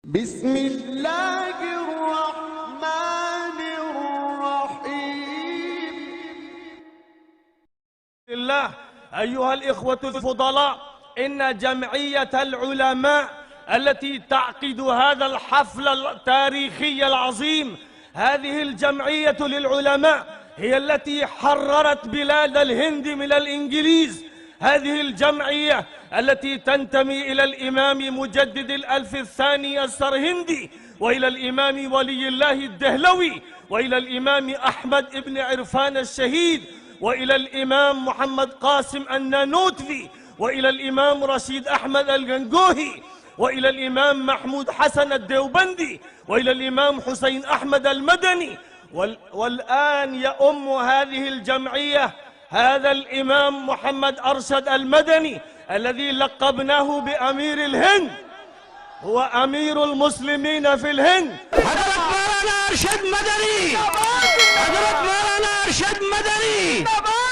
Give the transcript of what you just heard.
بسم الله الرحمن الرحيم. الله أيها الإخوة الفضلاء، إن جمعية العلماء التي تعقد هذا الحفل التاريخي العظيم، هذه الجمعية للعلماء هي التي حررت بلاد الهند من الإنجليز. هذه الجمعية التي تنتمي إلى الإمام مجدد الألف الثاني السرهندي، وإلى الإمام ولي الله الدهلوي، وإلى الإمام أحمد بن عرفان الشهيد، وإلى الإمام محمد قاسم النانوتفي، وإلى الإمام رشيد أحمد الغنغوهي، وإلى الإمام محمود حسن الديوبندي، وإلى الإمام حسين أحمد المدني. والآن يؤم هذه الجمعية هذا الإمام محمد أرشد المدني الذي لقبناه بأمير الهند، هو أمير المسلمين في الهند. حضرت مولانا أرشد مدني، حضرت مولانا أرشد